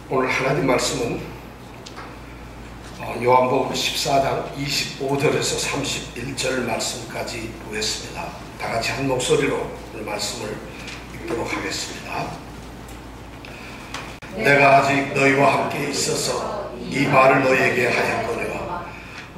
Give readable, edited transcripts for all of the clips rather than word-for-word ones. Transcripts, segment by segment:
오늘 하나님 말씀은 요한복음 14장 25절에서 31절 말씀까지 보겠습니다. 다 같이 한 목소리로 오늘 말씀을 읽도록 하겠습니다. 내가 아직 너희와 함께 있어서 이 말을 너희에게 하였거니와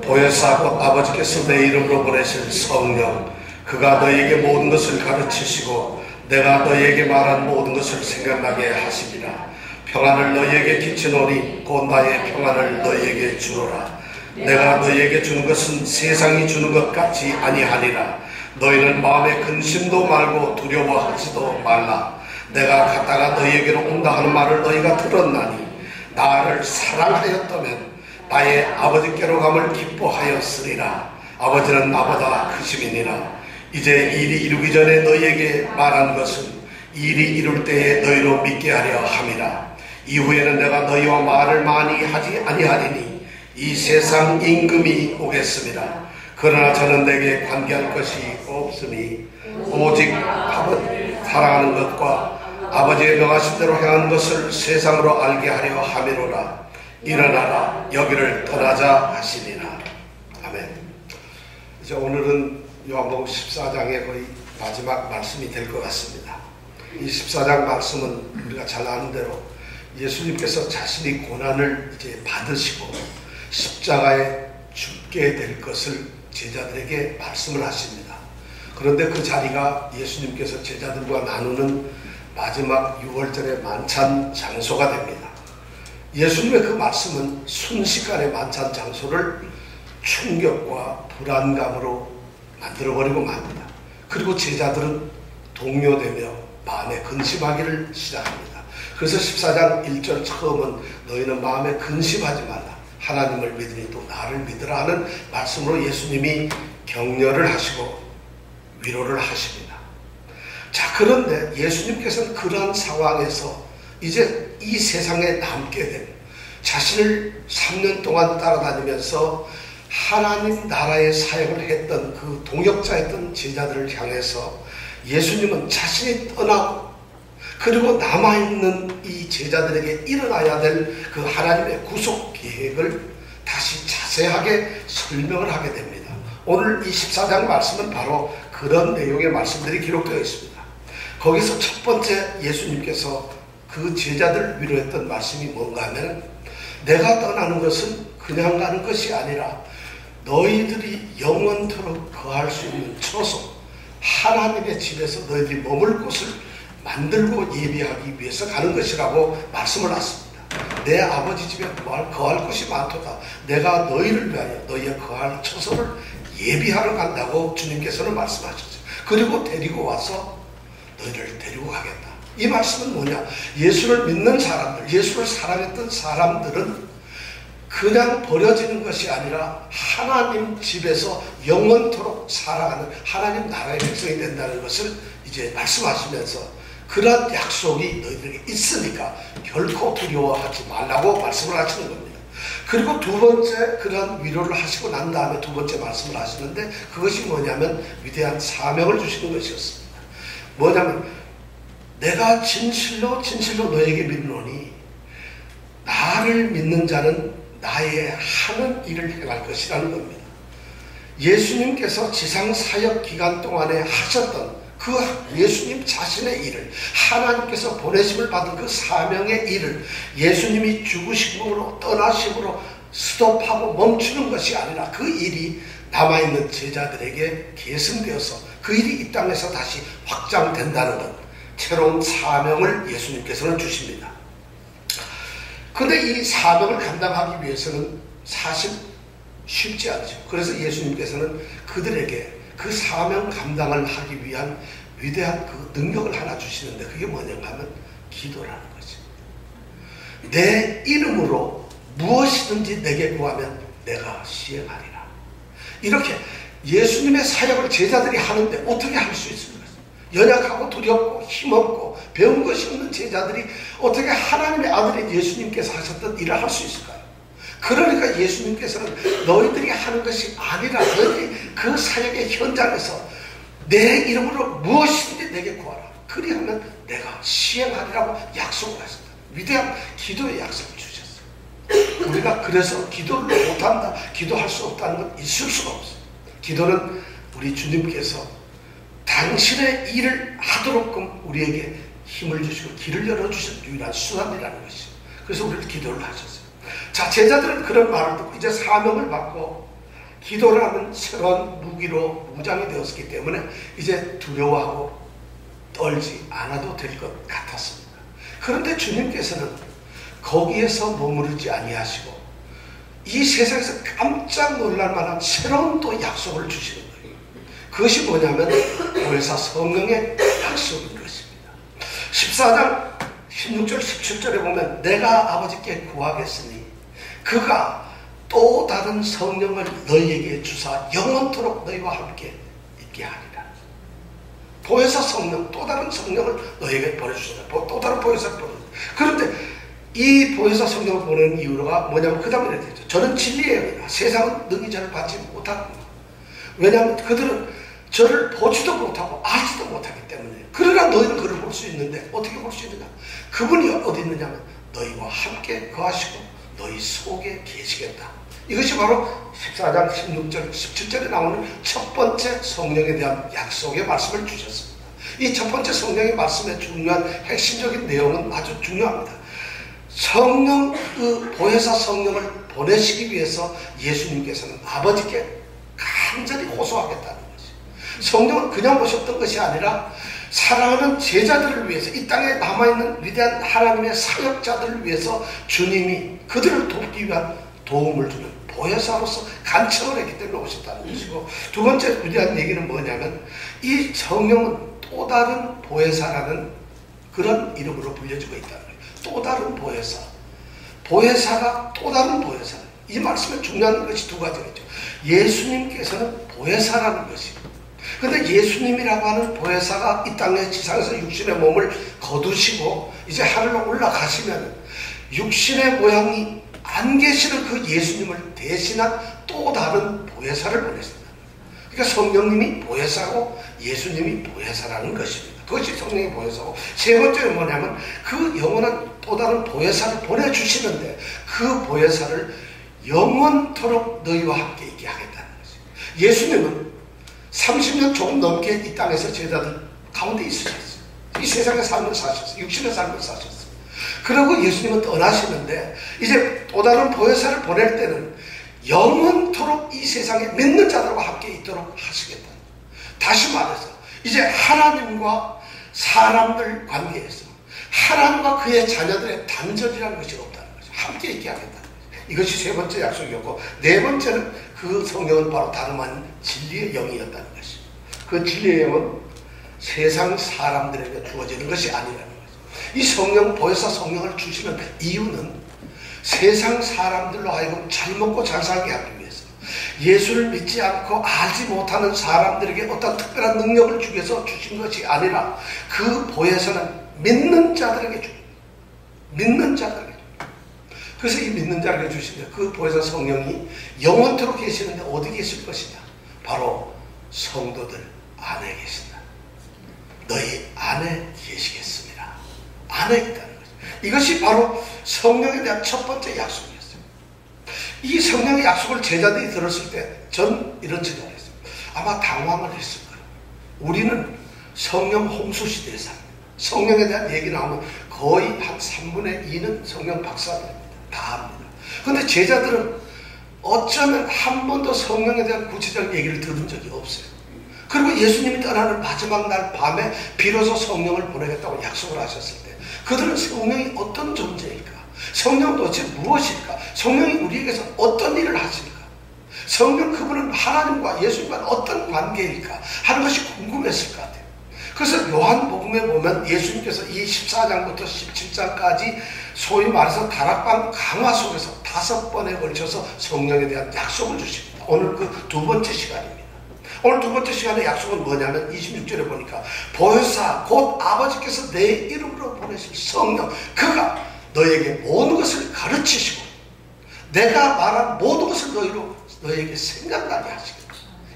보혜사 곧 아버지께서 내 이름으로 보내실 성령 그가 너희에게 모든 것을 가르치시고 내가 너희에게 말한 모든 것을 생각나게 하시리라. 평안을 너희에게 끼치노니 곧 나의 평안을 너희에게 주노라. 내가 너희에게 주는 것은 세상이 주는 것 같이 아니하니라. 너희는 마음에 근심도 말고 두려워하지도 말라. 내가 갔다가 너희에게로 온다 하는 말을 너희가 들었나니 나를 사랑하였다면 나의 아버지께로 감을 기뻐하였으리라. 아버지는 나보다 크심이니라. 이제 일이 이루기 전에 너희에게 말한 것은 일이 이룰 때에 너희로 믿게 하려 함이라. 이후에는 내가 너희와 말을 많이 하지 아니하리니 이 세상 임금이 오겠습니다. 그러나 저는 내게 관계할 것이 없으니 오직 아버지 사랑하는 것과 아버지의 명하신 대로 행하는 것을 세상으로 알게 하려 함이로라. 일어나라 여기를 떠나자 하시니라. 아멘. 이제 오늘은 요한복음 14장의 거의 마지막 말씀이 될 것 같습니다. 이 14장 말씀은 우리가 잘 아는 대로 예수님께서 자신이 고난을 이제 받으시고 십자가에 죽게 될 것을 제자들에게 말씀을 하십니다. 그런데 그 자리가 예수님께서 제자들과 나누는 마지막 6월절의 만찬 장소가 됩니다. 예수님의 그 말씀은 순식간에 만찬 장소를 충격과 불안감으로 만들어버리고 맙니다. 그리고 제자들은 동요되며 마음에 근심하기를 시작합니다. 그래서 14장 1절 처음은 너희는 마음에 근심하지 말라. 하나님을 믿으니 또 나를 믿으라 하는 말씀으로 예수님이 격려를 하시고 위로를 하십니다. 자, 그런데 예수님께서는 그러한 상황에서 이제 이 세상에 남게 된 자신을 3년 동안 따라다니면서 하나님 나라의 사역을 했던 그 동역자였던 제자들을 향해서 예수님은 자신이 떠나고 그리고 남아있는 이 제자들에게 일어나야 될 그 하나님의 구속 계획을 다시 자세하게 설명을 하게 됩니다. 오늘 이 14장 말씀은 바로 그런 내용의 말씀들이 기록되어 있습니다. 거기서 첫 번째 예수님께서 그 제자들 위로했던 말씀이 뭔가 하면 내가 떠나는 것은 그냥 가는 것이 아니라 너희들이 영원토록 거할 수 있는 처소 하나님의 집에서 너희들이 머물 곳을 만들고 예비하기 위해서 가는 것이라고 말씀을 하십니다. 내 아버지 집에 거할 곳이 많도다. 내가 너희를 위하여 너희의 거할 처소를 예비하러 간다고 주님께서는 말씀하셨죠. 그리고 데리고 와서 너희를 데리고 가겠다. 이 말씀은 뭐냐? 예수를 믿는 사람들, 예수를 사랑했던 사람들은 그냥 버려지는 것이 아니라 하나님 집에서 영원토록 살아가는 하나님 나라의 백성이 된다는 것을 이제 말씀하시면서 그러한 약속이 너희들에게 있으니까 결코 두려워하지 말라고 말씀을 하시는 겁니다. 그리고 두 번째 그러한 위로를 하시고 난 다음에 두 번째 말씀을 하시는데 그것이 뭐냐면 위대한 사명을 주시는 것이었습니다. 뭐냐면 내가 진실로 너에게 믿노니 나를 믿는 자는 나의 하는 일을 행할 것이라는 겁니다. 예수님께서 지상 사역 기간 동안에 하셨던 그 예수님 자신의 일을 하나님께서 보내심을 받은 그 사명의 일을 예수님이 죽으심으로 떠나심으로 스톱하고 멈추는 것이 아니라 그 일이 남아있는 제자들에게 계승되어서 그 일이 이 땅에서 다시 확장된다는 것 새로운 사명을 예수님께서는 주십니다. 그런데 이 사명을 감당하기 위해서는 사실 쉽지 않죠. 그래서 예수님께서는 그들에게 그 사명 감당을 하기 위한 위대한 그 능력을 하나 주시는데 그게 뭐냐면 하면 기도라는 거죠. 내 이름으로 무엇이든지 내게 구하면 내가 시행하리라. 이렇게 예수님의 사역을 제자들이 하는데 어떻게 할 수 있습니까? 연약하고 두렵고 힘없고 배운 것이 없는 제자들이 어떻게 하나님의 아들인 예수님께서 하셨던 일을 할 수 있을까요? 그러니까 예수님께서는 너희들이 하는 것이 아니라 너희들이 그 사역의 현장에서 내 이름으로 무엇이든지 내게 구하라. 그리하면 내가 시행하리라고 약속을 하셨다. 위대한 기도의 약속을 주셨어요. 우리가 그래서 기도를 못한다, 기도할 수 없다는 건 있을 수가 없어요. 기도는 우리 주님께서 당신의 일을 하도록끔 우리에게 힘을 주시고 길을 열어주신 유일한 수단이라는 것이죠. 그래서 우리를 기도를 하셨어요. 자, 제자들은 그런 말을 듣고 이제 사명을 받고 기도라는 새로운 무기로 무장이 되었기 때문에 이제 두려워하고 떨지 않아도 될 것 같았습니다. 그런데 주님께서는 거기에서 머무르지 아니하시고 이 세상에서 깜짝 놀랄 만한 새로운 또 약속을 주시는 거예요. 그것이 뭐냐면 보혜사 성령의 약속인 것입니다. 14장 16절 17절에 보면 내가 아버지께 구하겠으니 그가 또 다른 성령을 너희에게 주사 영원토록 너희와 함께 있게 하리라. 보혜사 성령, 또 다른 성령을 너희에게 보내주신다. 또 다른 보혜사를 보낸다. 그런데 이 보혜사 성령을 보내는 이유가 뭐냐면 그 다음에 이렇게 되죠. 저는 진리예요. 세상은 능히 저를 받지 못하고, 왜냐하면 그들은 저를 보지도 못하고 알지도 못하기 때문에. 그러나 너희는 그를 볼 수 있는데 어떻게 볼 수 있느냐? 그분이 어디 있느냐면 너희와 함께 거하시고 너희 속에 계시겠다. 이것이 바로 14장 16절 17절에 나오는 첫 번째 성령에 대한 약속의 말씀을 주셨습니다. 이 첫 번째 성령의 말씀의 중요한 핵심적인 내용은 아주 중요합니다. 성령, 그 보혜사 성령을 보내시기 위해서 예수님께서는 아버지께 간절히 호소하겠다는 것이, 성령을 그냥 모셨던 것이 아니라 사랑하는 제자들을 위해서, 이 땅에 남아있는 위대한 하나님의 사역자들을 위해서 주님이 그들을 돕기 위한 도움을 주는 보혜사로서 간청을 했기 때문에 오셨다는 것이고, 두 번째 위대한 얘기는 뭐냐면 이 성령은 또 다른 보혜사라는 그런 이름으로 불려지고 있다는 거예요. 또 다른 보혜사, 보혜사가 또 다른 보혜사. 이 말씀에 중요한 것이 두 가지겠죠. 예수님께서는 보혜사라는 것이고, 근데 예수님이라고 하는 보혜사가 이 땅의 지상에서 육신의 몸을 거두시고 이제 하늘로 올라가시면 육신의 모양이 안 계시는 그 예수님을 대신한 또 다른 보혜사를 보냈습니다. 그러니까 성령님이 보혜사고 예수님이 보혜사라는 것입니다. 그것이 성령의 보혜사고, 세 번째는 뭐냐면 그 영원한 또 다른 보혜사를 보내주시는데 그 보혜사를 영원토록 너희와 함께 있게 하겠다는 것입니다. 예수님은 30년 조금 넘게 이 땅에서 제자들 가운데 있으셨어요. 이 세상의 삶을 사셨어요. 육신의 삶을 사셨어요. 그리고 예수님은 떠나시는데 이제 또 다른 보혜사를 보낼 때는 영원토록 이 세상에 믿는 자들과 함께 있도록 하시겠다. 다시 말해서 이제 하나님과 사람들 관계에서 하나님과 그의 자녀들의 단절이라는 것이 없다는 거죠. 함께 있게 하겠다는 거죠. 이것이 세 번째 약속이었고, 네 번째는 그 성령은 바로 다름 아닌 진리의 영이었다는 것이죠. 그 진리의 영은 세상 사람들에게 주어지는 것이 아니라는 거죠. 이 성령, 보혜사 성령을 주시는 이유는 세상 사람들로 하여금 잘 먹고 잘 살게 하기 위해서, 예수를 믿지 않고 알지 못하는 사람들에게 어떤 특별한 능력을 주기 위해서 주신 것이 아니라 그 보혜사는 믿는 자들에게 줍니다. 믿는 자들에게 줍니다. 그래서 이 믿는 자들에게 주시는데 그 보혜사 성령이 영원토록 계시는데 어디 계실 것이냐? 바로 성도들 안에 계신다. 너희 안에 계시겠습니다. 안에 있다는 거죠. 이것이 바로 성령에 대한 첫 번째 약속이었어요. 이 성령의 약속을 제자들이 들었을 때 전 이런 생각을 했어요. 아마 당황을 했을 거예요. 우리는 성령 홍수 시대에 삽니다. 성령에 대한 얘기 나오면 거의 한 3분의 2는 성령 박사입니다. 다 압니다. 그런데 제자들은 어쩌면 한 번도 성령에 대한 구체적인 얘기를 들은 적이 없어요. 그리고 예수님이 떠나는 마지막 날 밤에 비로소 성령을 보내겠다고 약속을 하셨을 때 그들은 성령이 어떤 존재일까? 성령은 도대체 무엇일까? 성령이 우리에게서 어떤 일을 하실까? 성령, 그분은 하나님과 예수님과 어떤 관계일까? 하는 것이 궁금했을 것 같아요. 그래서 요한복음에 보면 예수님께서 이 14장부터 17장까지 소위 말해서 다락방 강화 속에서 5번에 걸쳐서 성령에 대한 약속을 주십니다. 오늘 그 두 번째 시간입니다. 오늘 두 번째 시간의 약속은 뭐냐면 26절에 보니까 보혜사 곧 아버지께서 내 이름으로 보내실 성령, 그가 너에게 모든 것을 가르치시고 내가 말한 모든 것을 너에게 생각나게 하시겠다.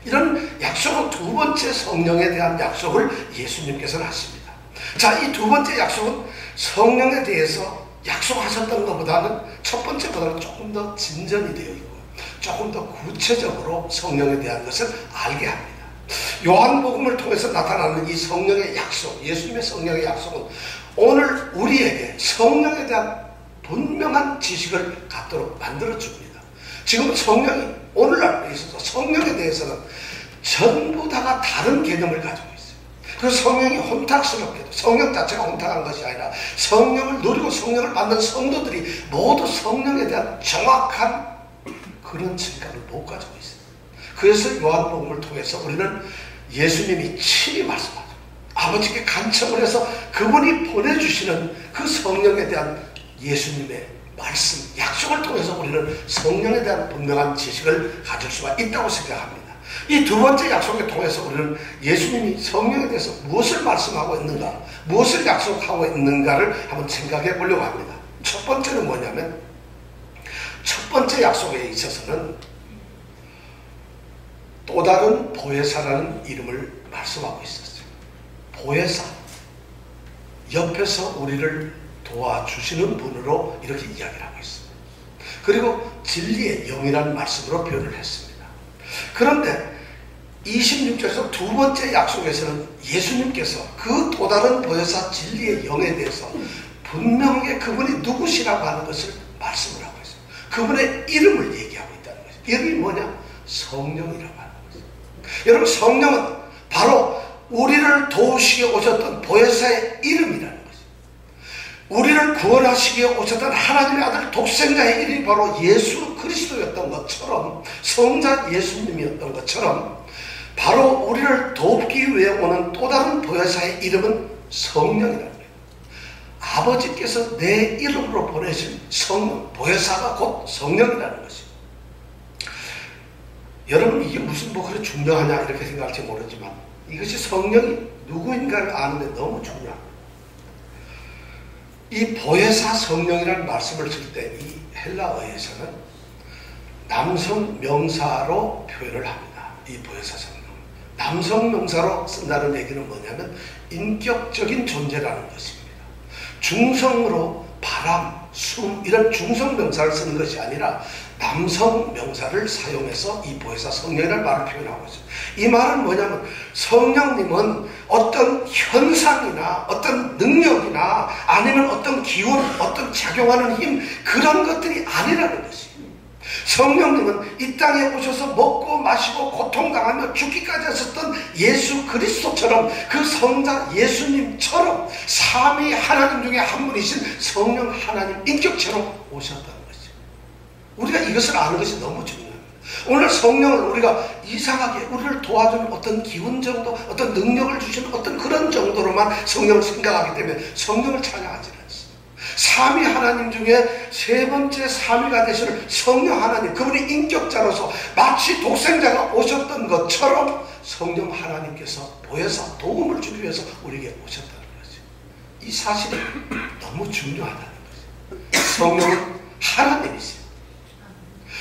이런 약속은 두 번째 성령에 대한 약속을 예수님께서는 하십니다. 자, 이 두 번째 약속은 성령에 대해서 약속하셨던 것보다는 첫 번째보다는 조금 더 진전이 되어 있고 조금 더 구체적으로 성령에 대한 것을 알게 합니다. 요한복음을 통해서 나타나는 이 성령의 약속, 예수님의 성령의 약속은 오늘 우리에게 성령에 대한 분명한 지식을 갖도록 만들어줍니다. 지금 성령이 오늘날에 있어서 성령에 대해서는 전부 다가 다른 개념을 가지고 있어요. 그 성령이 혼탁스럽게도 성령 자체가 혼탁한 것이 아니라 성령을 누리고 성령을 받는 성도들이 모두 성령에 대한 정확한 그런 생각을 못 가지고 있어요. 그래서 요한복음을 통해서 우리는 예수님이 친히 말씀하죠. 아버지께 간청을 해서 그분이 보내주시는 그 성령에 대한 예수님의 말씀, 약속을 통해서 우리는 성령에 대한 분명한 지식을 가질 수가 있다고 생각합니다. 이 두 번째 약속을 통해서 우리는 예수님이 성령에 대해서 무엇을 말씀하고 있는가, 무엇을 약속하고 있는가를 한번 생각해 보려고 합니다. 첫 번째는 뭐냐면, 첫 번째 약속에 있어서는 또 다른 보혜사라는 이름을 말씀하고 있었어요. 보혜사, 옆에서 우리를 도와주시는 분으로 이렇게 이야기를 하고 있습니다. 그리고 진리의 영이라는 말씀으로 표현을 했습니다. 그런데 26절에서 두 번째 약속에서는 예수님께서 그 또 다른 보혜사 진리의 영에 대해서 분명하게 그분이 누구시라고 하는 것을 말씀을 하고 있어요. 그분의 이름을 얘기하고 있다는 거죠. 이름이 뭐냐? 성령이라고 하는 거죠. 여러분, 성령은 바로 우리를 도우시게 오셨던 보혜사의 이름이라는 거죠. 우리를 구원하시기에 오셨던 하나님의 아들 독생자의 이름이 바로 예수 그리스도였던 것처럼, 성자 예수님이었던 것처럼 바로 우리를 돕기 위해 오는 또 다른 보혜사의 이름은 성령이라는 거예요. 아버지께서 내 이름으로 보내신 성령, 보혜사가 곧 성령이라는 것이죠. 여러분, 이게 무슨 그래 중요하냐 이렇게 생각할지 모르지만 이것이 성령이 누구인가를 아는데 너무 중요합니다. 이 보혜사 성령이라는 말씀을 쓸 때 이 헬라어에서는 남성 명사로 표현을 합니다. 이 보혜사 성령. 남성 명사로 쓴다는 얘기는 뭐냐면 인격적인 존재라는 것입니다. 중성으로 바람, 숨 이런 중성 명사를 쓰는 것이 아니라 남성 명사를 사용해서 이 보혜사 성령이라는 말을 표현하고 있습니다. 이 말은 뭐냐면 성령님은 어떤 현상이나 어떤 능력이나 아니면 어떤 기운, 어떤 작용하는 힘 그런 것들이 아니라는 것이에요. 성령님은 이 땅에 오셔서 먹고 마시고 고통당하며 죽기까지 하셨던 예수 그리스도처럼 그 성자 예수님처럼 삼위 하나님 중에 한 분이신 성령 하나님 인격체로 오셨다는 것이죠. 우리가 이것을 아는 것이 너무 중요합니다. 오늘 성령을 우리가 이상하게 우리를 도와주는 어떤 기운 정도, 어떤 능력을 주시는 어떤 그런 정도로만 성령을 생각하기 때문에 성령을 찬양하지 않습니다. 삼위 하나님 중에 세 번째 삼위가 되시는 성령 하나님, 그분이 인격자로서 마치 독생자가 오셨던 것처럼 성령 하나님께서 보혜사 도움을 주기 위해서 우리에게 오셨다는 거죠. 이 사실이 너무 중요하다는 거죠. 성령은 하나님이세요.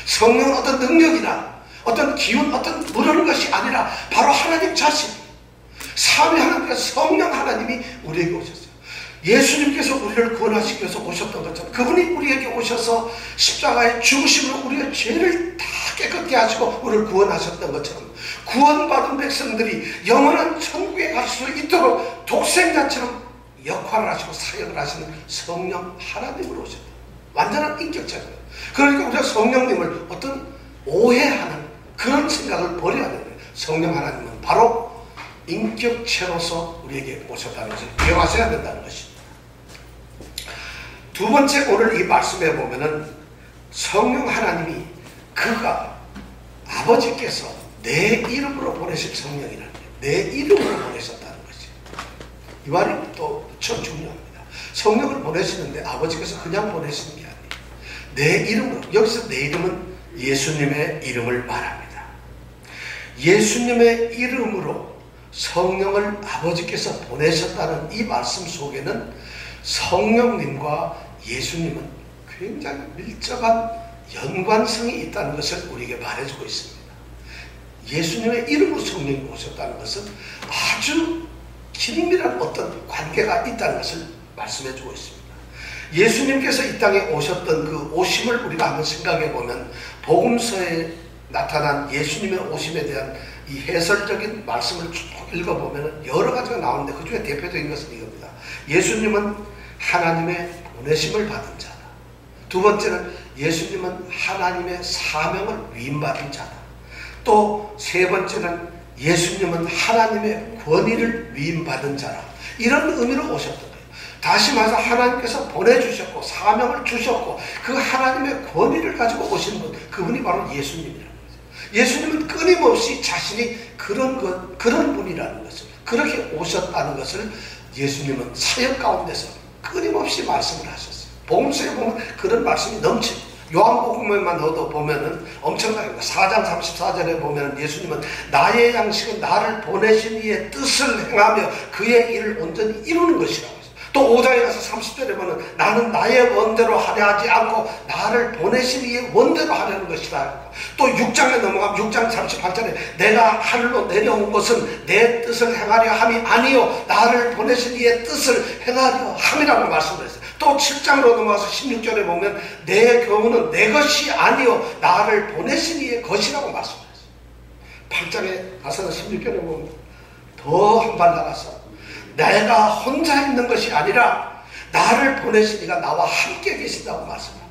성령은 어떤 능력이나 어떤 기운, 어떤 모르는 것이 아니라 바로 하나님 자신, 삼위 하나님께서 성령 하나님이 우리에게 오셨어요. 예수님께서 우리를 구원하시기 위해서 오셨던 것처럼 그분이 우리에게 오셔서 십자가의 죽으심으로 우리의 죄를 다 깨끗게 하시고 우리를 구원하셨던 것처럼 구원받은 백성들이 영원한 천국에 갈 수 있도록 독생자처럼 역할을 하시고 사역을 하시는 성령 하나님으로 오셨다. 완전한 인격자입니다. 그러니까 우리가 성령님을 어떤 오해하는 그런 생각을 버려야 됩니다. 성령 하나님은 바로 인격체로서 우리에게 오셨다는 것을 기억하셔야 된다는 것입니다. 두 번째, 오늘 이 말씀에 보면은 성령 하나님이 그가 아버지께서 내 이름으로 보내실 성령이라는 거예요. 내 이름으로 보내셨다는 것이죠. 이 말이 또 참 중요합니다. 성령을 보내시는데 아버지께서 그냥 보내시는 게 아니에요. 내 이름으로, 여기서 내 이름은 예수님의 이름을 말합니다. 예수님의 이름으로 성령을 아버지께서 보내셨다는 이 말씀 속에는 성령님과 예수님은 굉장히 밀접한 연관성이 있다는 것을 우리에게 말해주고 있습니다. 예수님의 이름으로 성령이 오셨다는 것은 아주 긴밀한 어떤 관계가 있다는 것을 말씀해주고 있습니다. 예수님께서 이 땅에 오셨던 그 오심을 우리가 한번 생각해 보면 복음서에 나타난 예수님의 오심에 대한 이 해설적인 말씀을 쭉 읽어보면 여러 가지가 나오는데 그 중에 대표적인 것은 이겁니다. 예수님은 하나님의 보내심을 받은 자다. 두 번째는 예수님은 하나님의 사명을 위임받은 자다. 또 세 번째는 예수님은 하나님의 권위를 위임받은 자라. 이런 의미로 오셨던 거예요. 다시 말해서 하나님께서 보내주셨고 사명을 주셨고 그 하나님의 권위를 가지고 오신 분, 그분이 바로 예수님이라는 거죠. 예수님은 끊임없이 자신이 그런 분이라는 것을, 그렇게 오셨다는 것을 예수님은 사역 가운데서 끊임없이 말씀을 하셨어요. 복음서에 보면 그런 말씀이 넘칩니다. 요한복음에만 넣어도 보면은 엄청나게 4장 34절에 보면 예수님은 나의 양식은 나를 보내신 이의 뜻을 행하며 그의 일을 온전히 이루는 것이라고 했어요. 또 5장에 가서 30절에 보면 나는 나의 원대로 하려 하지 않고 나를 보내신 이의 원대로 하려는 것이다. 또 6장에 넘어가면 6장 38절에 내가 하늘로 내려온 것은 내 뜻을 행하려 함이 아니요 나를 보내신 이의 뜻을 행하려 함이라고 말씀을 했어요. 또 7장으로 넘어가서 16절에 보면 내 교훈은 내 것이 아니요 나를 보내신 이의 것이라고 말씀했어요. 8장에 가서는 16절에 보면 더 한 발 나가서 내가 혼자 있는 것이 아니라 나를 보내신 이가 나와 함께 계신다고 말씀합니다.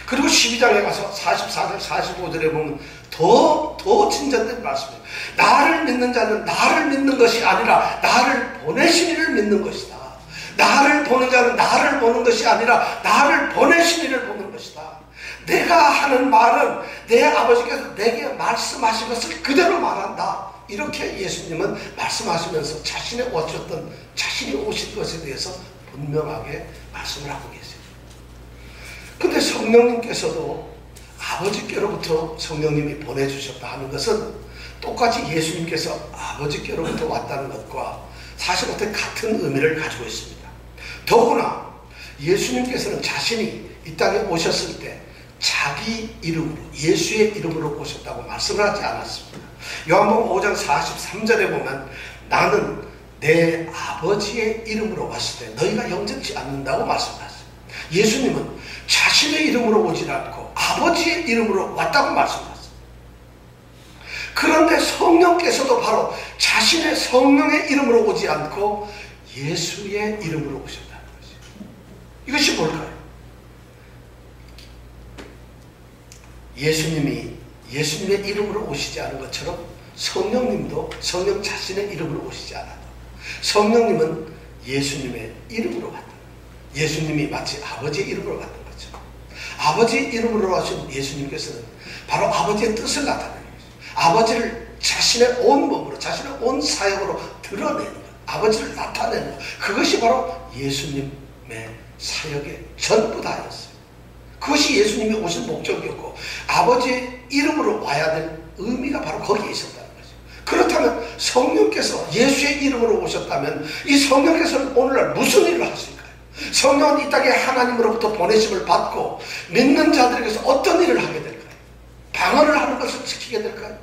그리고 12장에 가서 44절 45절에 보면 더 진전된 말씀이에요. 나를 믿는 자는 나를 믿는 것이 아니라 나를 보내신 이를 믿는 것이다. 나를 보는 자는 나를 보는 것이 아니라 나를 보내신 이를 보는 것이다. 내가 하는 말은 내 아버지께서 내게 말씀하신 것을 그대로 말한다. 이렇게 예수님은 말씀하시면서 자신이 오신 것에 대해서 분명하게 말씀을 하고 계세요. 근데 성령님께서도 아버지께로부터 성령님이 보내주셨다 하는 것은 똑같이 예수님께서 아버지께로부터 왔다는 것과 사실 어떤 같은 의미를 가지고 있습니다. 더구나 예수님께서는 자신이 이 땅에 오셨을 때 자기 이름으로 예수의 이름으로 오셨다고 말씀을 하지 않았습니다. 요한복음 5장 43절에 보면 나는 내 아버지의 이름으로 왔을 때 너희가 영접지 않는다고 말씀하셨어요. 예수님은 자신의 이름으로 오지 않고 아버지의 이름으로 왔다고 말씀하셨어요. 그런데 성령께서도 바로 자신의 성령의 이름으로 오지 않고 예수의 이름으로 오셨다는 것이죠. 이것이 뭘까요? 예수님의 이름으로 오시지 않은 것처럼 성령님도 성령 자신의 이름으로 오시지 않아도 성령님은 예수님의 이름으로 왔다. 예수님이 마치 아버지의 이름으로 왔던 거죠. 아버지의 이름으로 하신 예수님께서는 바로 아버지의 뜻을 나타내는 거죠. 아버지를 자신의 온 몸으로 자신의 온 사역으로 드러내는 것, 아버지를 나타내는 것, 그것이 바로 예수님의 사역의 전부 다였어요. 그것이 예수님이 오신 목적이었고 아버지의 이름으로 와야 될 의미가 바로 거기에 있었다는 거죠. 그렇다면 성령께서 예수의 이름으로 오셨다면 이 성령께서는 오늘날 무슨 일을 하실까요? 성령은 이 땅에 하나님으로부터 보내심을 받고 믿는 자들에게서 어떤 일을 하게 될까요? 방언을 하는 것을 지키게 될까요?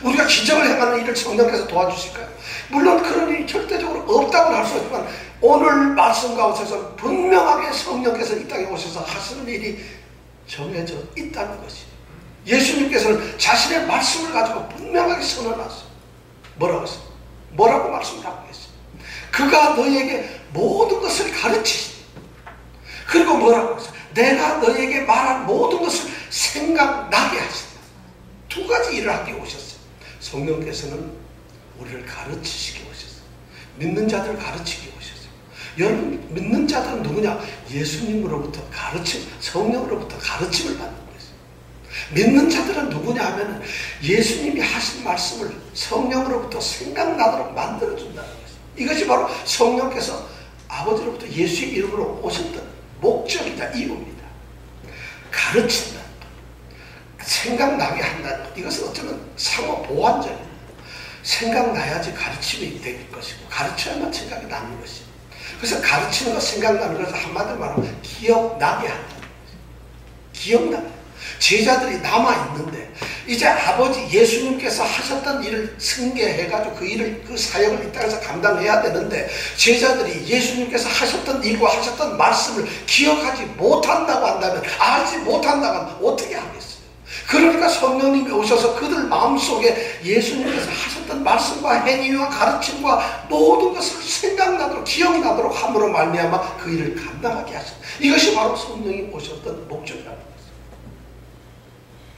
우리가 기적을 행하는 일을 성령께서 도와주실까요? 물론 그런 일이 절대적으로 없다고는 할 수 없지만 오늘 말씀 가운데서 분명하게 성령께서 이 땅에 오셔서 하시는 일이 정해져 있다는 것이에요. 예수님께서는 자신의 말씀을 가지고 분명하게 선언하셨어요. 뭐라고 했어요? 뭐라고 말씀을 하고 계세요? 그가 너희에게 모든 것을 가르치시니 그리고 뭐라고 했어요? 내가 너희에게 말한 모든 것을 생각나게 하신다. 두 가지 일을 하기 오셨어요. 성령께서는 우리를 가르치시기 오셨어요. 믿는 자들을 가르치기 오셨어요. 여러분 믿는 자들은 누구냐? 예수님으로부터 성령으로부터 가르침을 받는 거예요. 믿는 자들은 누구냐 하면 예수님이 하신 말씀을 성령으로부터 생각나도록 만들어준다는 거예요. 이것이 바로 성령께서 아버지로부터 예수의 이름으로 오셨던 목적이다, 이유입니다. 가르친다는 것, 생각나게 한다는 것, 이것은 어쩌면 상호 보완적입니다. 생각나야지 가르침이 될 것이고 가르쳐야만 생각이 나는 것이고, 그래서 가르치는 것, 생각나는 것을 한마디로 말하면 기억나게 한다는 거죠. 기억나게. 제자들이 남아있는데 이제 아버지 예수님께서 하셨던 일을 승계해가지고 그 사역을 이 땅에서 감당해야 되는데, 제자들이 예수님께서 하셨던 일과 하셨던 말씀을 기억하지 못한다고 한다면, 알지 못한다고 하면 어떻게 하겠어요? 그러니까 성령님이 오셔서 그들 마음속에 예수님께서 하셨던 말씀과 행위와 가르침과 모든 것을 생각나도록, 기억나도록 함으로 말미암아 그 일을 감당하게 하셨다. 이것이 바로 성령이 오셨던 목적이라는 것입니다.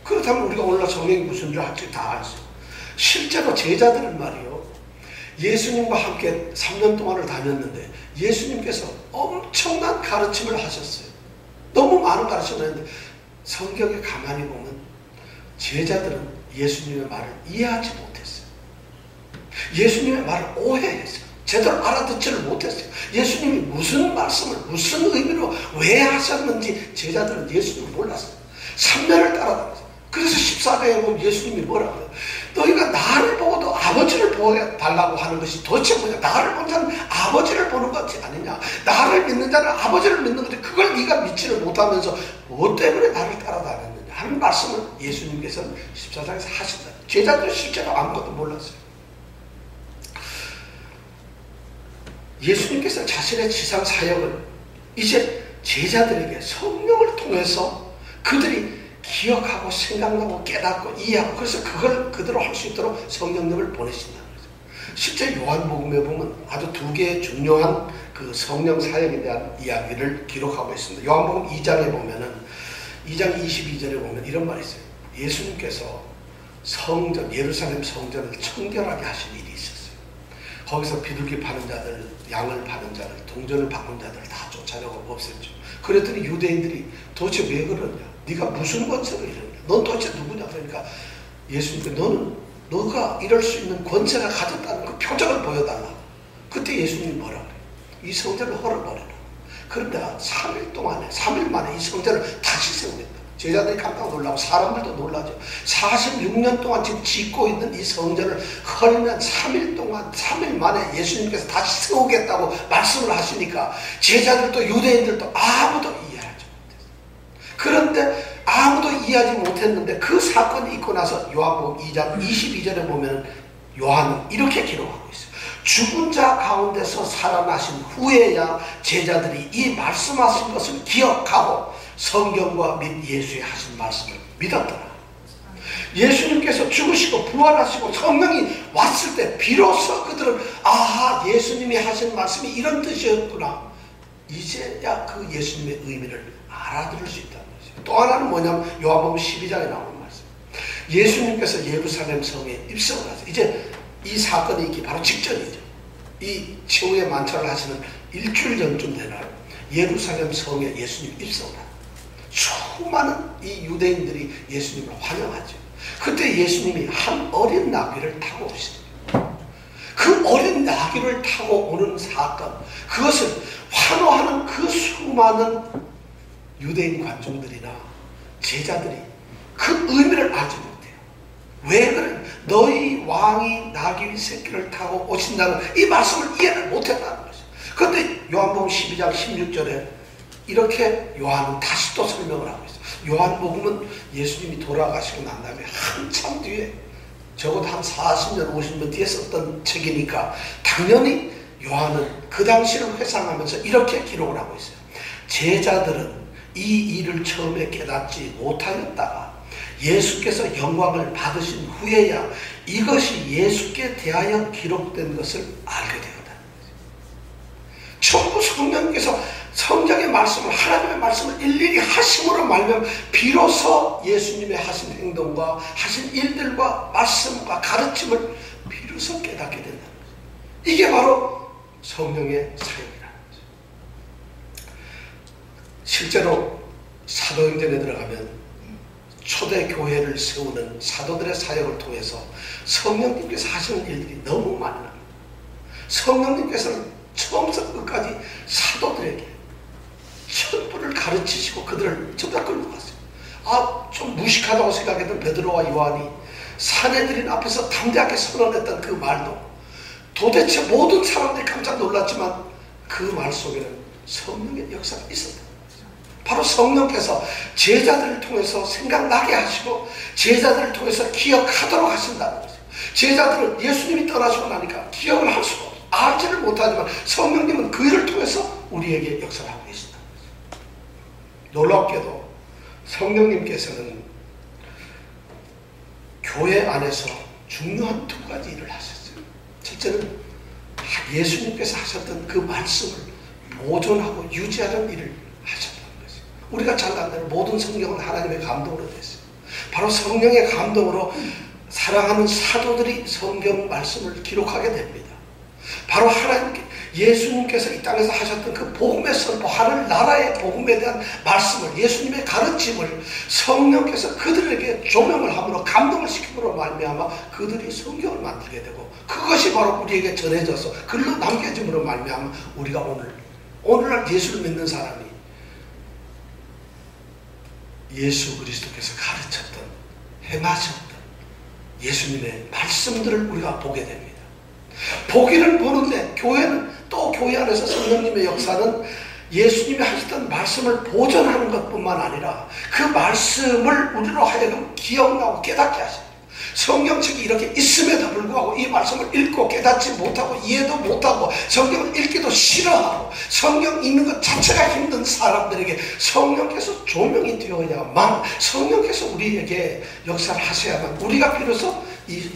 그렇다면 우리가 오늘날 성령이 무슨 일을 할지 다 알죠. 실제로 제자들은 말이요, 예수님과 함께 3년 동안을 다녔는데 예수님께서 엄청난 가르침을 하셨어요. 너무 많은 가르침을 했는데 성경에 가만히 보면 제자들은 예수님의 말을 이해하지 못했어요. 예수님의 말을 오해했어요. 제대로 알아듣지를 못했어요. 예수님이 무슨 말씀을 무슨 의미로 왜 하셨는지 제자들은 예수님을 몰랐어요. 3년을 따라다녔어요. 그래서 14장에 보면 예수님이 뭐라고 해요? 너희가 나를 보고도 아버지를 보여달라고 하는 것이 도대체 뭐냐? 나를 본 자는 아버지를 보는 것이 아니냐? 나를 믿는 자는 아버지를 믿는 건데 그걸 네가 믿지를 못하면서 뭐 때문에 나를 따라다녔느냐 하는 말씀을 예수님께서는 14장에서 하신다. 제자들은 실제로 아무것도 몰랐어요. 예수님께서 자신의 지상 사역을 이제 제자들에게 성령을 통해서 그들이 기억하고 생각나고 깨닫고 이해하고, 그래서 그걸 그대로 할 수 있도록 성령님을 보내신다는 거죠. 실제 요한복음에 보면 아주 두 개의 중요한 그 성령 사역에 대한 이야기를 기록하고 있습니다. 요한복음 2장에 보면은 2장 22절에 보면 이런 말이 있어요. 예수님께서 성전, 예루살렘 성전을 청결하게 하신 일이 있었어요. 거기서 비둘기 파는 자들, 양을 파는 자들, 동전을 바꾼 자들을 다 쫓아내고 없앴죠. 그랬더니 유대인들이 도대체 왜 그러냐? 네가 무슨 권세로 이러냐? 넌 도대체 누구냐? 그러니까 예수님께 너가 이럴 수 있는 권세를 가졌다는 그 표정을 보여달라. 그때 예수님이 뭐라 그래요? 이 성전을 헐어버려라. 그런데 3일 만에 이 성전을 다시 세우겠다. 제자들이 깜짝 놀라고 사람들도 놀라죠. 46년 동안 지금 짓고 있는 이 성전을 헐면 3일 만에 예수님께서 다시 세우겠다고 말씀을 하시니까 제자들도 유대인들도 아무도 이해하지 못했어요. 그런데 아무도 이해하지 못했는데 그 사건이 있고 나서 요한복음 2장 22절에 보면 요한은 이렇게 기록하고 있어요. 죽은 자 가운데서 살아나신 후에야 제자들이 이 말씀하신 것을 기억하고 성경과 및 예수의 하신 말씀을 믿었더라. 예수님께서 죽으시고 부활하시고 성령이 왔을 때 비로소 그들은 아하, 예수님이 하신 말씀이 이런 뜻이었구나. 이제야 그 예수님의 의미를 알아들을 수 있다는 거죠. 또 하나는 뭐냐면 요한복음 12장에 나오는 말씀. 예수님께서 예루살렘 성에 입성을 하세요. 이제 이 사건이 있기 바로 직전이죠. 이 최후의 만찬을 하시는 일주일 전쯤 되나요? 예루살렘 성에 예수님 입성을 합니다. 수많은 이 유대인들이 예수님을 환영하죠. 그때 예수님이 한 어린 나귀를 타고 오시더라고요. 그 어린 나귀를 타고 오는 사건, 그것을 환호하는 그 수많은 유대인 관중들이나 제자들이 그 의미를 알지 못해요. 왜 그래? 너희 왕이 나귀 새끼를 타고 오신다는 이 말씀을 이해를 못했다는 거죠. 그런데 요한복음 12장 16절에 이렇게 요한은 다시 또 설명을 하고 있어요. 요한복음은 예수님이 돌아가시고 난 다음에 한참 뒤에, 적어도 한 40년 50년 뒤에 썼던 책이니까 당연히 요한은 그 당시를 회상하면서 이렇게 기록을 하고 있어요. 제자들은 이 일을 처음에 깨닫지 못하였다가 예수께서 영광을 받으신 후에야 이것이 예수께 대하여 기록된 것을 알게 되었다는 거죠. 전부 성령께서 성경의 말씀을, 하나님의 말씀을 일일이 하심으로 말면 비로소 예수님의 하신 행동과 하신 일들과 말씀과 가르침을 비로소 깨닫게 된다는 거죠. 이게 바로 성령의 사역이라는 거죠. 실제로 사도행전에 들어가면 초대 교회를 세우는 사도들의 사역을 통해서 성령님께서 하시는 일들이 너무 많이 납니다. 성령님께서는 처음부터 끝까지 사도들에게 전부를 가르치시고 그들을 전부 다 끌고 갔어요. 좀 무식하다고 생각했던 베드로와 요한이 사내들인 앞에서 담대하게 선언했던 그 말도 도대체 모든 사람들이 깜짝 놀랐지만 그 말 속에는 성령의 역사가 있었다. 바로 성령께서 제자들을 통해서 생각나게 하시고 제자들을 통해서 기억하도록 하신다는 거죠. 제자들은 예수님이 떠나시고 나니까 기억을 할 수가 없어요. 알지를 못하지만 성령님은 그 일을 통해서 우리에게 역사를 하고 계신다는 거죠. 놀랍게도 성령님께서는 교회 안에서 중요한 두 가지 일을 하셨어요. 첫째는 예수님께서 하셨던 그 말씀을 보존하고 유지하는 일을 하셨다는 것이죠. 우리가 잘 아는 모든 성경은 하나님의 감동으로 됐어요. 바로 성령의 감동으로 사랑하는 사도들이 성경 말씀을 기록하게 됩니다. 바로 하나님께 예수님께서 이 땅에서 하셨던 그 복음의 선포, 하늘나라의 복음에 대한 말씀을, 예수님의 가르침을 성령께서 그들에게 조명을 함으로 감동을 시킴으로 말미암아 그들이 성경을 만들게 되고 그것이 바로 우리에게 전해져서 글로 남겨짐으로 말미암아 우리가 오늘날 예수를 믿는 사람이 예수 그리스도께서 가르쳤던, 행하셨던 예수님의 말씀들을 우리가 보게 됩니다. 보기는 보는데 교회는 또 교회 안에서 성령님의 역사는 예수님이 하셨던 말씀을 보존하는 것뿐만 아니라 그 말씀을 우리로 하여금 기억나고 깨닫게 하십니다. 성경책이 이렇게 있음에도 불구하고 이 말씀을 읽고 깨닫지 못하고 이해도 못하고 성경을 읽기도 싫어하고 성경 읽는 것 자체가 힘든 사람들에게 성령께서 조명이 되어야만, 성령께서 우리에게 역사를 하셔야만 우리가 비로소 이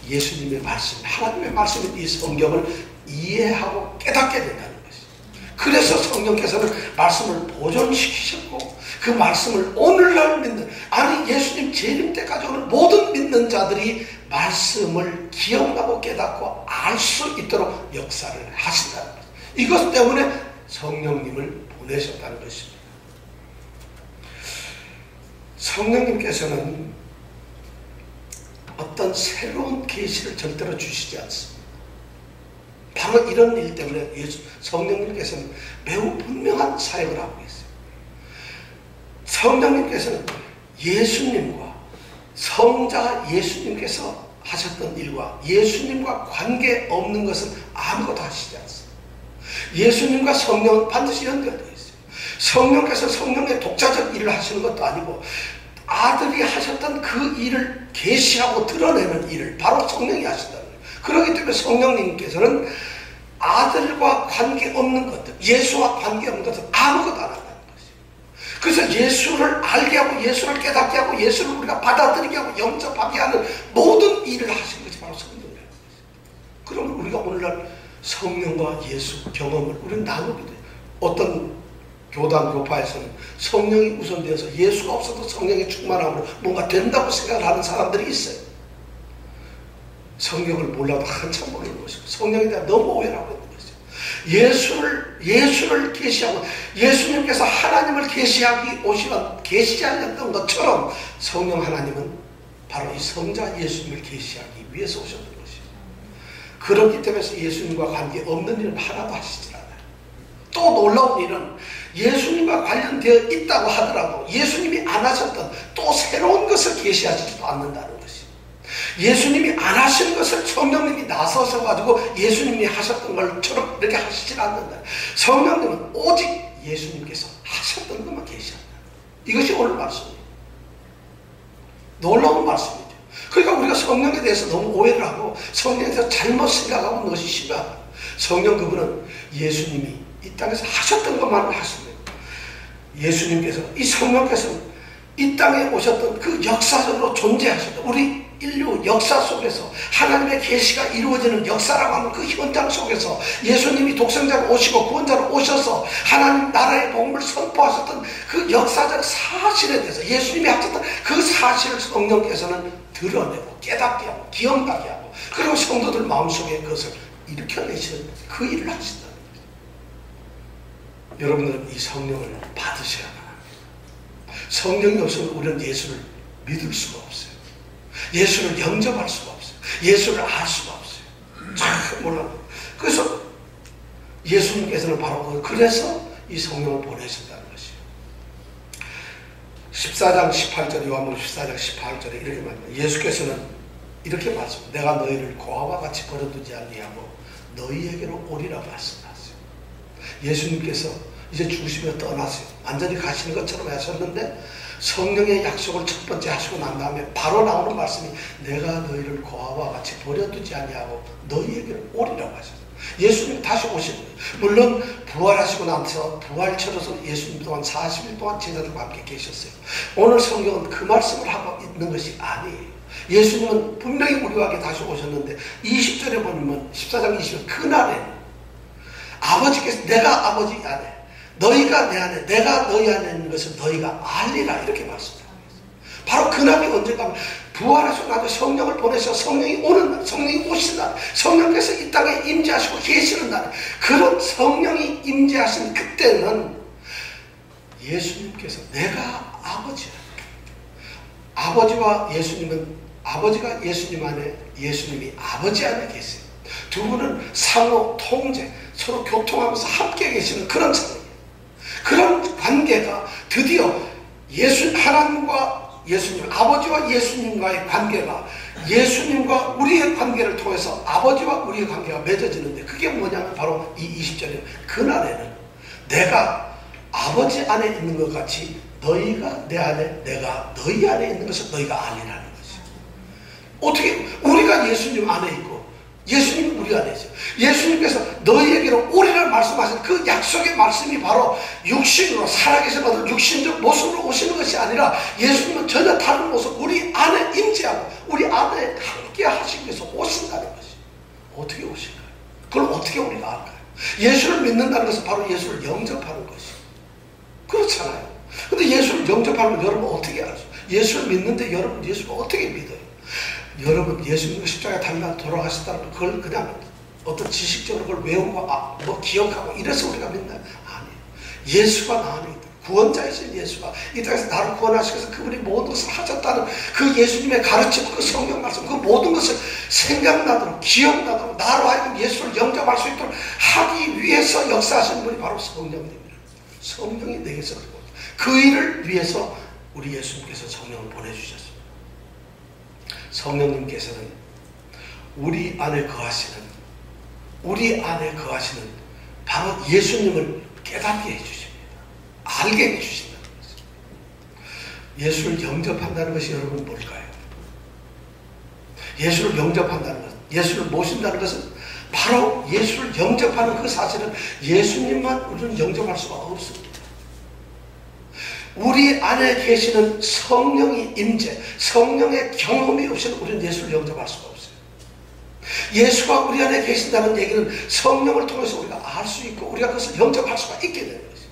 예수님의 말씀, 하나님의 말씀인 이 성경을 이해하고 깨닫게 된다는 것이죠. 그래서 성령께서는 말씀을 보존시키셨고 그 말씀을 오늘날 믿는, 아니 예수님 재림 때까지 오는 모든 믿는 자들이 말씀을 기억하고 깨닫고 알 수 있도록 역사를 하신다는 것이죠. 이것 때문에 성령님을 보내셨다는 것입니다. 성령님께서는 어떤 새로운 계시를 절대로 주시지 않습니다. 바로 이런 일 때문에 성령님께서는 매우 분명한 사역을 하고 계세요. 성령님께서는 예수님과 성자 예수님께서 하셨던 일과 예수님과 관계없는 것은 아무것도 하시지 않습니다. 예수님과 성령은 반드시 연결되어 있어요. 성령께서 성령의 독자적 일을 하시는 것도 아니고 아들이 하셨던 그 일을 계시하고 드러내는 일을 바로 성령이 하신다는 거예요. 그렇기 때문에 성령님께서는 아들과 관계없는 것들, 예수와 관계없는 것은 아무것도 안 한다는 것이에요. 그래서 예수를 알게 하고 예수를 깨닫게 하고 예수를 우리가 받아들이게 하고 영접하게 하는 모든 일을 하시는 것이 바로 성령이라는 것이에요. 그러면 우리가 오늘날 성령과 예수 경험을 우리는 나누게 돼요. 어떤 교단 교파에서는 성령이 우선되어서 예수가 없어도 성령의 충만함으로 뭔가 된다고 생각을 하는 사람들이 있어요. 성경을 몰라도 한참 모르는 것이고 성령에 대한 너무 오해를 하고 있는 것이죠. 예수를 계시하고 예수님께서 하나님을 계시하기 오시면 계시하셨던 것처럼 성령 하나님은 바로 이 성자 예수님을 계시하기 위해서 오셨던 것이죠. 그렇기 때문에 예수님과 관계없는 일은 하나도 하시지 않아요. 또 놀라운 일은 예수님과 관련되어 있다고 하더라도 예수님이 안 하셨던 또 새로운 것을 계시하지도 않는다는 것이에요. 예수님이 안 하신 것을 성령님이 나서서 가지고 예수님이 하셨던 것처럼 이렇게 하시질 않는다. 성령님은 오직 예수님께서 하셨던 것만 계시한다. 이것이 오늘 말씀이에요. 놀라운 말씀이죠. 그러니까 우리가 성령에 대해서 너무 오해를 하고 성령에 대해서 잘못 생각하고 있는 것이 심각해요. 성령 그분은 예수님이 이 땅에서 하셨던 것만을 하십니다. 예수님께서, 이 성령께서는 이 땅에 오셨던 그 역사적으로 존재하셨던 우리 인류 역사 속에서 하나님의 계시가 이루어지는 역사라고 하는 그 현장 속에서 예수님이 독생자로 오시고 구원자로 오셔서 하나님 나라의 복음을 선포하셨던 그 역사적 사실에 대해서 예수님이 하셨던 그 사실을 성령께서는 드러내고 깨닫게 하고 기억나게 하고 그리고 성도들 마음속에 그것을 일으켜내시는 그 일을 하신다. 여러분들은 이 성령을 받으셔야만 합니다. 성령이 없으면 우리는 예수를 믿을 수가 없어요. 예수를 영접할 수가 없어요. 예수를 알 수가 없어요. 참 몰라요. 그래서 예수님께서는 바로 그래서 이 성령을 보내신다는 것이에요. 14장 18절 요한복음 14장 18절에 이렇게 말합니다. 예수께서는 이렇게 말씀합니다. 내가 너희를 고아와 같이 버려두지 아니하고 너희에게로 오리라 말씀하세요. 예수님께서 이제 죽으시며 떠나세요. 완전히 가시는 것처럼 하셨는데 성령의 약속을 첫 번째 하시고 난 다음에 바로 나오는 말씀이 내가 너희를 고아와 같이 버려두지 아니하고 너희에게는 오리라고 하셨어요. 예수님 다시 오시는 거예요. 물론 부활하시고 나서 부활처로서 예수님 또한 40일 동안 제자들과 함께 계셨어요. 오늘 성경은 그 말씀을 하고 있는 것이 아니에요. 예수님은 분명히 우리와 함께 다시 오셨는데 20절에 보면 14장 20절 그날에는 아버지께서 내가 아버지 안에 너희가 내 안에 내가 너희 안에 있는 것을 너희가 알리라 이렇게 말씀하고 있어요. 바로 그날이 언젠가 부활하시고 나서 성령을 보내서 성령이 오는 날, 성령이 오신 날, 성령께서 이 땅에 임재하시고 계시는 날, 그런 성령이 임재하신 그때는 예수님께서 내가 아버지야. 아버지와 예수님은 아버지가 예수님 안에 예수님이 아버지 안에 계세요. 두 분은 상호 통제 서로 교통하면서 함께 계시는 그런 상황이에요. 그런 관계가 드디어 하나님과 예수님, 아버지와 예수님과의 관계가 예수님과 우리의 관계를 통해서 아버지와 우리의 관계가 맺어지는데 그게 뭐냐면 바로 이 20절에 그날에는 내가 아버지 안에 있는 것 같이 너희가 내 안에 내가 너희 안에 있는 것을 너희가 알리라는 것이죠. 어떻게 우리가 예수님 안에 있고 예수님이 우리 안에 있어요. 예수님께서 너희에게로 오리라 말씀하신 그 약속의 말씀이 바로 육신으로 살아계신 어떤 육신적 모습으로 오시는 것이 아니라 예수님은 전혀 다른 모습 우리 안에 임재하고 우리 안에 함께 하시기 위해서 오신다는 것이에요. 어떻게 오실까요? 그걸 어떻게 우리가 알까요? 예수를 믿는다는 것은 바로 예수를 영접하는 것이에요. 그렇잖아요. 근데 예수를 영접하면 여러분 어떻게 알죠? 예수를 믿는데 여러분 예수를 어떻게 믿어요? 여러분 예수님이 십자가에 달려 돌아가셨다는 그걸 그냥 어떤 지식적으로 그걸 외우고 뭐 기억하고 이래서 우리가 믿나요? 아니에요. 예수가 나 안에 있다. 구원자이신 예수가 이 땅에서 나를 구원하시기 위해서 그분이 모든 것을 하셨다는 그 예수님의 가르침, 그 성경 말씀, 그 모든 것을 생각나도록 기억나도록 나로 하여금 예수를 영접할 수 있도록 하기 위해서 역사하시는 분이 바로 성령님입니다. 성령이 내게서 그리고 그 일을 위해서 우리 예수님께서 성령을 보내주셨습니다. 성령님께서는 우리 안에 거하시는 바로 예수님을 깨닫게 해주십니다. 알게 해주신다는 것입니다. 예수를 영접한다는 것이 여러분 뭘까요? 예수를 영접한다는 것, 예수를 모신다는 것은 바로 예수를 영접하는 그 사실은 예수님만 우리는 영접할 수가 없습니다. 우리 안에 계시는 성령이 임재, 성령의 경험이 없이는 우리는 예수를 영접할 수가 없어요. 예수가 우리 안에 계신다는 얘기는 성령을 통해서 우리가 알 수 있고 우리가 그것을 영접할 수가 있게 되는 것이죠.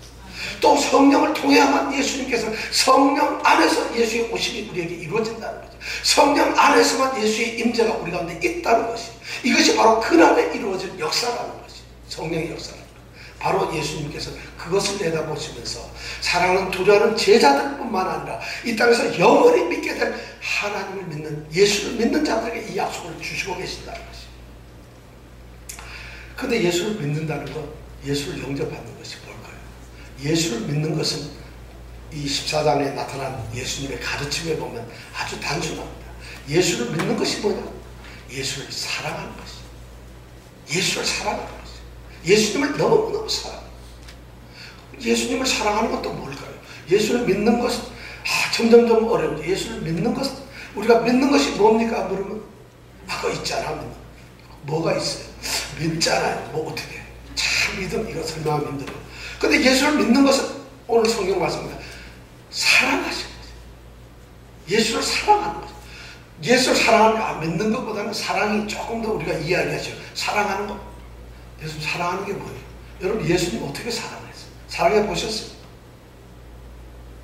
또 성령을 통해야만 예수님께서 성령 안에서 예수의 오심이 우리에게 이루어진다는 거죠. 성령 안에서만 예수의 임재가 우리 가운데 있다는 것이 이것이 바로 그날에 이루어질 역사라는 것이 성령의 역사라는 거죠. 바로 예수님께서 그것을 내다보시면서 사랑하는 두려워하는 제자들뿐만 아니라 이 땅에서 영원히 믿게 될 하나님을 믿는 예수를 믿는 자들에게 이 약속을 주시고 계신다는 것이. 그런데 예수를 믿는다는 것, 예수를 영접하는 것이 뭘까요? 예수를 믿는 것은 이 14장에 나타난 예수님의 가르침에 보면 아주 단순합니다. 예수를 믿는 것이 뭐냐? 예수를 사랑하는 것이. 예수를 사랑하는 것이. 예수님을 너무너무 사랑합니다. 예수님을 사랑하는 것도 뭘까요? 예수를 믿는 것은 점점점 어려운데 예수를 믿는 것은 우리가 믿는 것이 뭡니까? 물으면 그거 있잖아. 뭐가 있어요? 믿잖아요. 뭐 어떻게 참 믿음 이거 설명하기 힘들어요. 근데 예수를 믿는 것은 오늘 성경 말씀입니다. 사랑하시는 거죠. 예수를 사랑하는 거죠. 예수를 사랑하는 믿는 것보다는 사랑이 조금 더 우리가 이해하죠. 사랑하는 것. 예수 사랑하는 게 뭐예요? 여러분 예수님 어떻게 사랑했어요? 사랑해 보셨어요?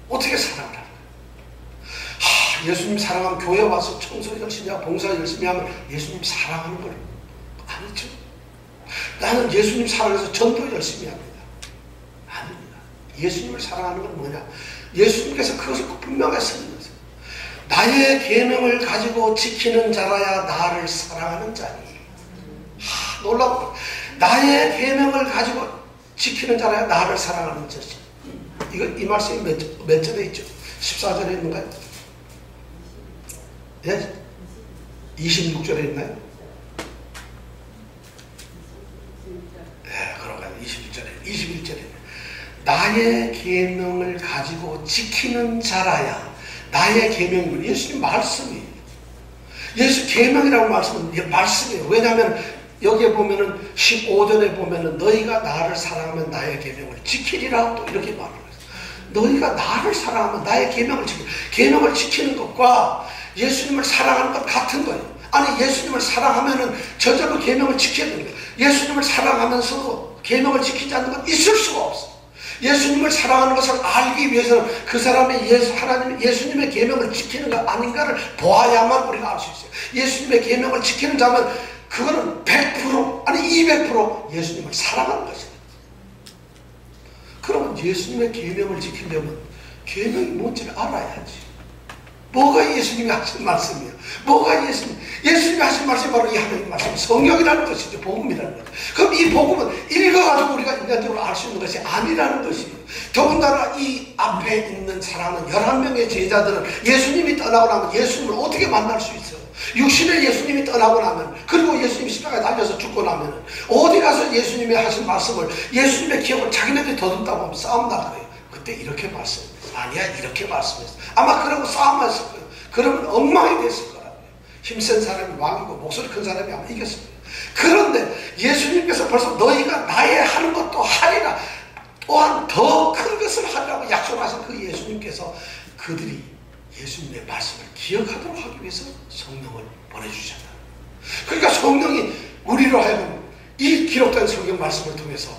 어떻게 사랑을 하는 거예요? 예수님 사랑하면 교회 와서 청소 열심히 하고 봉사 열심히 하면 예수님 사랑하는 걸 아니죠. 나는 예수님 사랑해서 전도 열심히 합니다. 아닙니다. 예수님을 사랑하는 건 뭐냐? 예수님께서 그것을 분명하게 쓰면서 나의 계명을 가지고 지키는 자라야 나를 사랑하는 자니. 놀라워. 나의 계명을 가지고 지키는 자라야 나를 사랑하는 자지. 이거 이 말씀이 몇 절에 있죠? 14절에 있는가요? 예? 26절에 있나요? 네, 그런가요? 21절에. 나의 계명을 가지고 지키는 자라야 나의 계명을 예수님 말씀이에요. 예수 계명이라고 말씀은 말씀이에요. 왜냐하면 여기에 보면은 15절에 보면은 너희가 나를 사랑하면 나의 계명을 지키리라 또 이렇게 말을 해요. 너희가 나를 사랑하면 나의 계명을 지키리라. 계명을 지키는 것과 예수님을 사랑하는 것 같은 거예요. 아니 예수님을 사랑하면은 저절로 계명을 지켜야 되는 거예요. 예수님을 사랑하면서도 계명을 지키지 않는 건 있을 수가 없어요. 예수님을 사랑하는 것을 알기 위해서는 그 사람의 예수님의 계명을 지키는 것 아닌가를 보아야만 우리가 알 수 있어요. 예수님의 계명을 지키는 자면 그거는 100% 아니 200% 예수님을 사랑하는 것이에요. 그러면 예수님의 계명을 지키려면 계명이 뭔지를 알아야지. 뭐가 예수님이 하신 말씀이에요? 뭐가 예수님이 하신 말씀이 바로 이 하나님의 말씀, 성경이라는 것이죠. 복음이라는 거죠. 그럼 이 복음은 읽어가지고 우리가 인간적으로 알 수 있는 것이 아니라는 것이에요. 더군다나 이 앞에 있는 사람은 11명의 제자들은 예수님이 떠나고 나면 예수님을 어떻게 만날 수 있어요? 육신의 예수님이 떠나고 나면, 그리고 예수님이 십자가에 달려서 죽고 나면 어디 가서 예수님이 하신 말씀을, 예수님의 기억을 자기네들이 더듬다고 하면 싸움 날 거예요. 그때 이렇게 말씀했어요. 아니야 이렇게 말씀했어요. 아마 그러고 싸움했을 거예요. 그러면 엉망이 됐을 거라고요. 힘센 사람이 왕이고 목소리 큰 사람이 아마 이겼을 거예요. 그런데 예수님께서 벌써 너희가 나의 하는 것도 하리라, 또한 더 큰 것을 하리라고 약속하신 그 예수님께서 그들이 예수님의 말씀을 기억하도록 하기 위해서 성령을 보내주셨다. 그러니까 성령이 우리로 하여금 이 기록된 성경 말씀을 통해서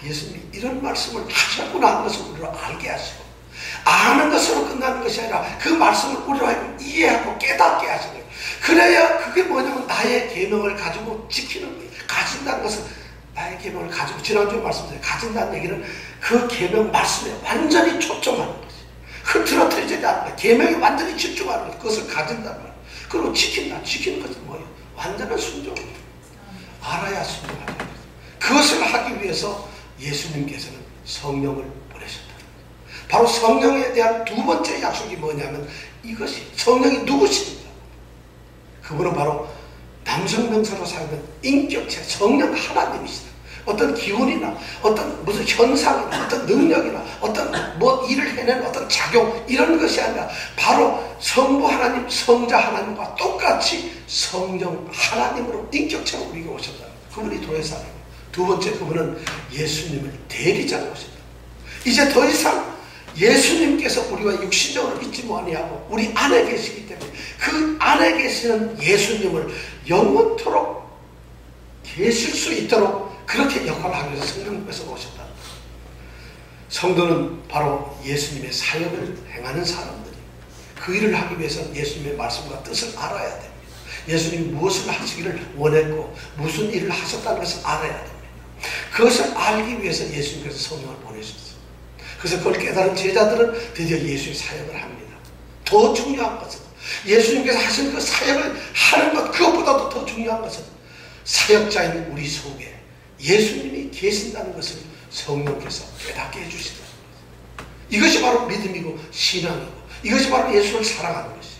예수님이 이런 말씀을 하셨구나 하는 것을 우리로 알게 하시고, 아는 것으로 끝나는 것이 아니라 그 말씀을 우리로 하여금 이해하고 깨닫게 하시는 거예요. 그래야 그게 뭐냐면 나의 계명을 가지고 지키는 거예요. 가진다는 것은 나의 계명을 가지고, 지난주에 말씀드린 가진다는 얘기는 그 계명 말씀에 완전히 초점하는 거지. 흐트러뜨리지 않는 거예요. 계명에 완전히 집중하는 거예요. 그것을 가진다는 거예요. 그리고 지킨다. 지키는 것은 뭐예요? 완전한 순종이에요. 알아야 순종하는 거예요. 그것을 하기 위해서 예수님께서는 성령을 보내셨다. 바로 성령에 대한 두 번째 약속이 뭐냐면 이것이, 성령이 누구십니까? 그분은 바로 남성명사로 사용된 인격체 성령 하나님이시다. 어떤 기운이나 어떤 무슨 현상이나 어떤 능력이나 어떤 뭐 일을 해낸 어떤 작용, 이런 것이 아니라 바로 성부 하나님, 성자 하나님과 똑같이 성령 하나님으로 인격체로 우리에게 오셨다. 그분이 도회사님. 두 번째, 그분은 예수님을 대리자로 오셨다. 이제 더 이상 예수님께서 우리와 육신적으로 있지 아니하고 우리 안에 계시기 때문에 그 안에 계시는 예수님을 영원토록 계실 수 있도록 그렇게 역할을 하기 위해서 성령께서 오셨다. 성도는 바로 예수님의 사역을 행하는 사람들이, 그 일을 하기 위해서는 예수님의 말씀과 뜻을 알아야 됩니다. 예수님이 무엇을 하시기를 원했고 무슨 일을 하셨다는 것을 알아야 됩니다. 그것을 알기 위해서 예수님께서 성령을 보내셨어요. 그래서 그걸 깨달은 제자들은 드디어 예수의 사역을 합니다. 더 중요한 것은 예수님께서 하신 그 사역을 하는 것, 그것보다도 더 중요한 것은 사역자인 우리 속에 예수님이 계신다는 것을 성령께서 깨닫게 해주신다는 거예요. 이것이 바로 믿음이고 신앙이고, 이것이 바로 예수를 사랑하는 것이에요.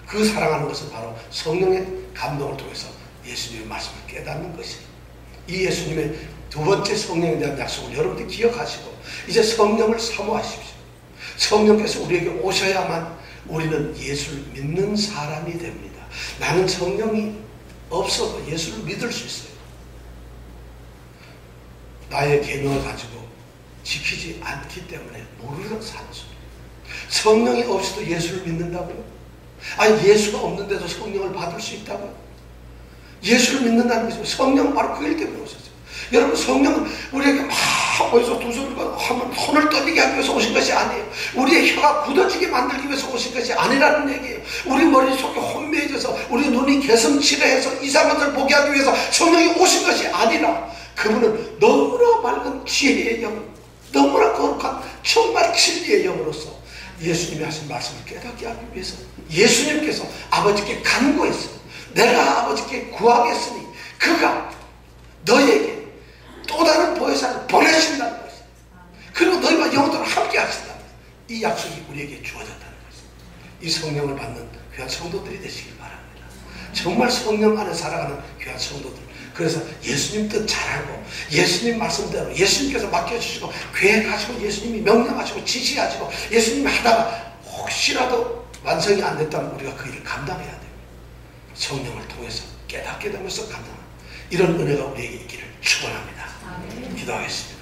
그 사랑하는 것은 바로 성령의 감동을 통해서 예수님의 말씀을 깨닫는 것이에요. 이 예수님의 두 번째 성령에 대한 약속을 여러분들이 기억하시고 이제 성령을 사모하십시오. 성령께서 우리에게 오셔야만 우리는 예수를 믿는 사람이 됩니다. 나는 성령이 없어도 예수를 믿을 수 있어요. 나의 계명을 가지고 지키지 않기 때문에 모르는 사는 소리. 성령이 없이도 예수를 믿는다고요? 아니 예수가 없는데도 성령을 받을 수 있다고요? 예수를 믿는다는 것이면 성령은 바로 그 일 때문에 오셨어요. 여러분, 성령은 우리에게 막 어디서 두 손을 하면 손을 떨리게 하기 위해서 오신 것이 아니에요. 우리의 혀가 굳어지게 만들기 위해서 오신 것이 아니라는 얘기예요. 우리 머릿속이 혼미해져서 우리 눈이 개슴치레해서 이상한 것을 보게 하기 위해서 성령이 오신 것이 아니라 그분은 너무나 맑은 지혜의 영, 너무나 거룩한 정말 진리의 영으로서 예수님이 하신 말씀을 깨닫게 하기 위해서 예수님께서 아버지께 간구했어요. 내가 아버지께 구하겠으니 그가 너에게 또 다른 보혜사를 보내신다는 것이에요. 그리고 너희와 영원토록 함께 하신다는 것이에요. 이 약속이 우리에게 주어졌다는 것이에요. 이 성령을 받는 귀한 성도들이 되시길 바랍니다. 정말 성령 안에 살아가는 귀한 성도들, 그래서 예수님 뜻 잘 알고 예수님 말씀대로 예수님께서 맡겨주시고 계획하시고 예수님이 명령하시고 지시하시고 예수님이 하다가 혹시라도 완성이 안 됐다면 우리가 그 일을 감당해야 돼요. 성령을 통해서 깨닫게 되면서 감당하는 이런 은혜가 우리에게 있기를 축원합니다. 기도하겠습니다.